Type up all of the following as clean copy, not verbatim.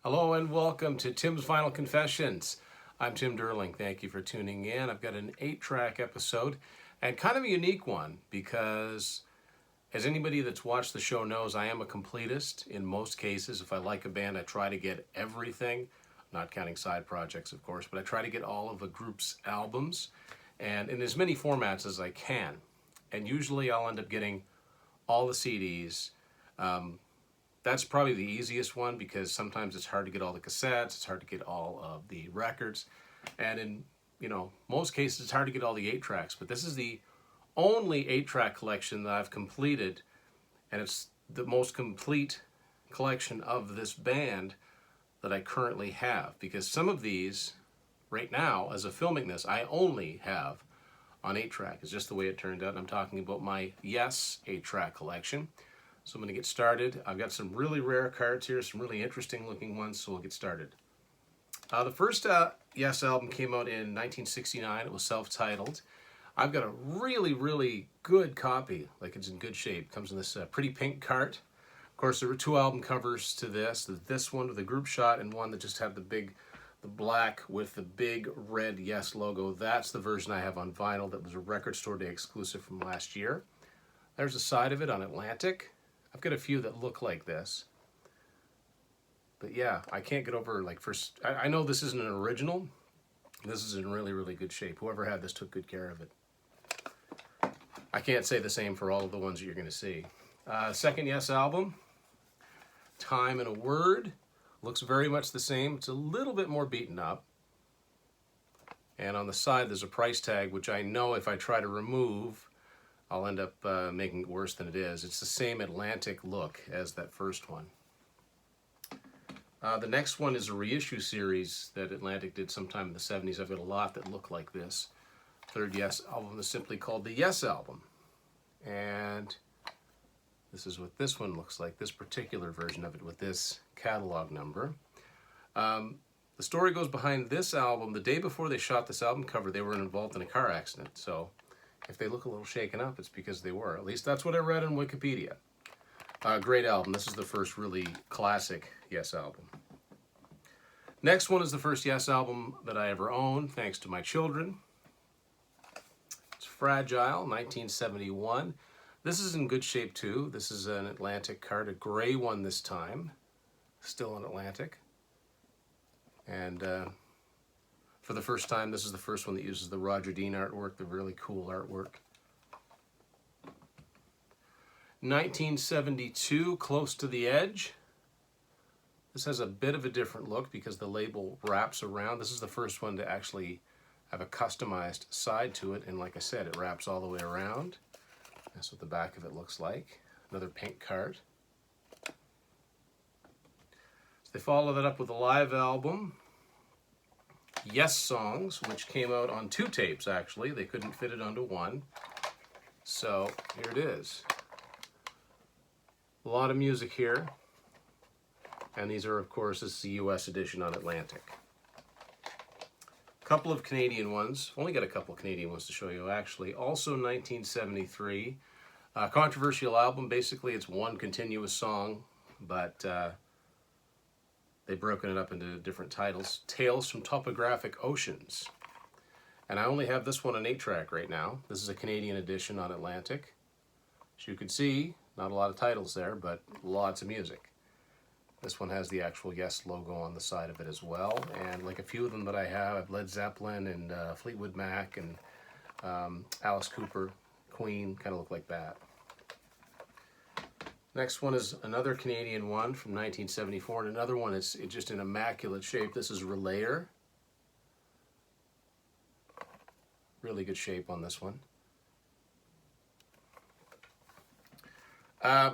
Hello and welcome to Tim's Final Confessions. I'm Tim Durling. Thank you for tuning in. I've got an 8-track episode and kind of a unique one because, as anybody that's watched the show knows, I am a completist in most cases. If I like a band, I try to get everything, not counting side projects, of course, but I try to get all of a group's albums and in as many formats as I can. And usually I'll end up getting all the CDs. That's probably the easiest one because sometimes it's hard to get all the cassettes, it's hard to get all of the records, and in most cases it's hard to get all the 8-tracks. But this is the only 8-track collection that I've completed, and it's the most complete collection of this band that I currently have, because some of these right now, as of filming this, I only have on 8-track. It's just the way it turned out. I'm talking about my Yes 8-track collection. So I'm going to get started. I've got some really rare cards here, some really interesting looking ones, so we'll get started. The first Yes album came out in 1969. It was self-titled. I've got a really good copy, like it's in good shape. It comes in this pretty pink cart. Of course, there were 2 album covers to this. This one with the group shot and one that just had the black with the big red Yes logo. That's the version I have on vinyl that was a Record Store Day exclusive from last year. There's a side of it on Atlantic. I've got a few that look like this. But yeah, I can't get over, like, first. I know this isn't an original. This is in really good shape. Whoever had this took good care of it. I can't say the same for all of the ones that you're going to see. Second Yes album, Time in a Word. Looks very much the same. It's a little bit more beaten up. And on the side there's a price tag, which I know if I try to remove, I'll end up making it worse than it is. It's the same Atlantic look as that first one. The next one is a reissue series that Atlantic did sometime in the 70s. I've got a lot that look like this. Third Yes album is simply called the Yes album. And this is what this one looks like, this particular version of it with this catalog number. The story goes behind this album. The day before they shot this album cover, they were involved in a car accident. So if they look a little shaken up, it's because they were. At least that's what I read on Wikipedia. Great album. This is the first really classic Yes album. Next one is the first Yes album that I ever owned, thanks to my children. It's Fragile, 1971. This is in good shape too. This is an Atlantic card, a gray one this time. Still an Atlantic. And for the first time, this is the first one that uses the Roger Dean artwork, the really cool artwork. 1972, Close to the Edge. This has a bit of a different look because the label wraps around. This is the first one to actually have a customized side to it, and like I said, it wraps all the way around. That's what the back of it looks like. Another pink card. So they follow that up with a live album, Yes Songs, which came out on 2 tapes actually. They couldn't fit it onto one. So here it is. A lot of music here. And these are, of course, this is the US edition on Atlantic. A couple of Canadian ones. Only got a couple of Canadian ones to show you actually. Also 1973. Controversial album. Basically it's one continuous song, but they've broken it up into different titles. Tales from Topographic Oceans. And I only have this one on 8-track right now. This is a Canadian edition on Atlantic. As you can see, not a lot of titles there, but lots of music. This one has the actual Yes logo on the side of it as well. And like a few of them that I have Led Zeppelin and Fleetwood Mac and Alice Cooper, Queen, kind of look like that. Next one is another Canadian one from 1974, and another one is just in immaculate shape. This is Relayer. Really good shape on this one.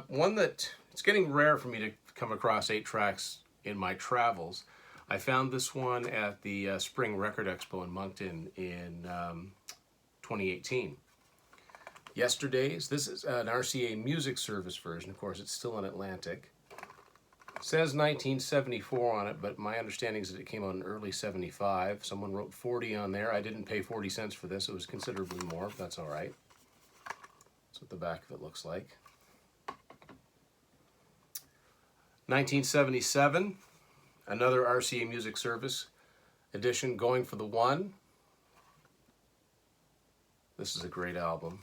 One that, it's getting rare for me to come across 8-tracks in my travels. I found this one at the Spring Record Expo in Moncton in 2018. Yesterday's. This is an RCA Music Service version. Of course, it's still on Atlantic. It says 1974 on it, but my understanding is that it came out in early 75. Someone wrote 40 on there. I didn't pay 40 cents for this. It was considerably more, but that's all right. That's what the back of it looks like. 1977. another RCA Music Service edition, Going for the One. This is a great album.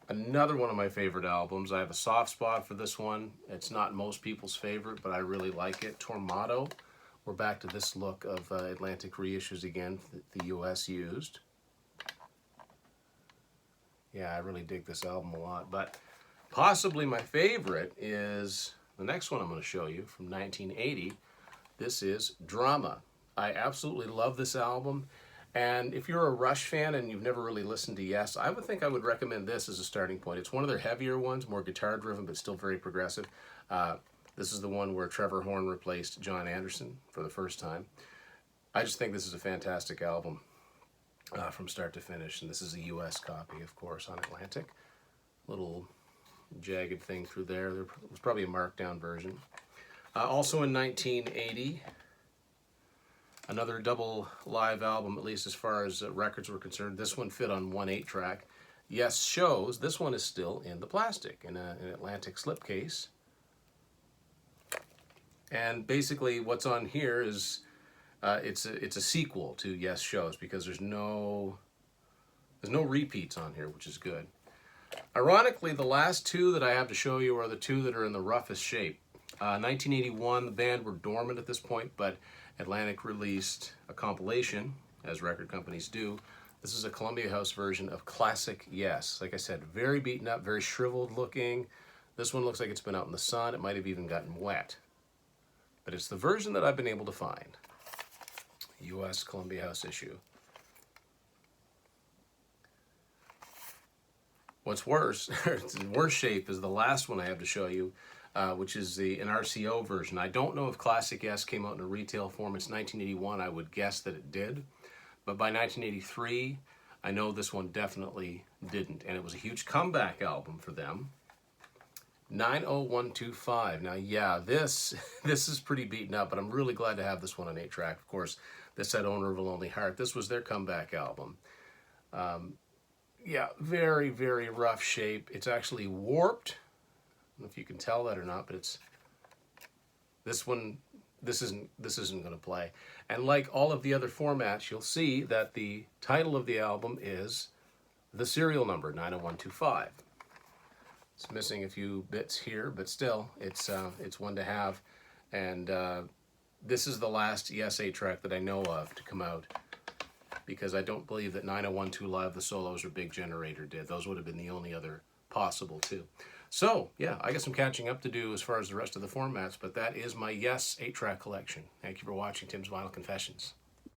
Another one of my favorite albums. I have a soft spot for this one. It's not most people's favorite, but I really like it. Tormato. We're back to this look of Atlantic reissues again that the US used. Yeah, I really dig this album a lot, but possibly my favorite is the next one I'm going to show you from 1980. This is Drama. I absolutely love this album, and if you're a Rush fan and you've never really listened to Yes, I would think I would recommend this as a starting point. It's one of their heavier ones, more guitar driven, but still very progressive. This is the one where Trevor Horn replaced John Anderson for the first time. I just think this is a fantastic album from start to finish, and this is a US copy, of course, on Atlantic. Little jagged thing through there. There was probably a markdown version. Also in 1980, another double live album, at least as far as records were concerned. This one fit on one 8-track. Yes Shows. This one is still in the plastic, in an Atlantic slipcase. And basically what's on here is it's a sequel to Yes Shows, because there's no repeats on here, which is good. Ironically, the last two that I have to show you are the two that are in the roughest shape. 1981, the band were dormant at this point, but Atlantic released a compilation, as record companies do. This is a Columbia House version of Classic Yes. Like I said, very beaten up, very shriveled looking. This one looks like it's been out in the sun. It might have even gotten wet. But it's the version that I've been able to find. US Columbia House issue. What's worse, it's in worse shape, is the last one I have to show you, which is an RCO version. I don't know if Classic Yes came out in a retail form. It's 1981. I would guess that it did. But by 1983, I know this one definitely didn't. And it was a huge comeback album for them. 90125. Now, yeah, this is pretty beaten up, but I'm really glad to have this one on 8-track. Of course, this had Owner of a Lonely Heart. This was their comeback album. Yeah, very, very rough shape. It's actually warped. I don't know if you can tell that or not, but it's this one. This isn't going to play. And like all of the other formats, you'll see that the title of the album is the serial number 90125. It's missing a few bits here, but still, it's one to have. And this is the last Yes 8-track that I know of to come out, because I don't believe that 9012 Live, the solos, or Big Generator did. Those would have been the only other possible two. So, yeah, I got some catching up to do as far as the rest of the formats, but that is my Yes 8-track collection. Thank you for watching Tim's Vinyl Confessions.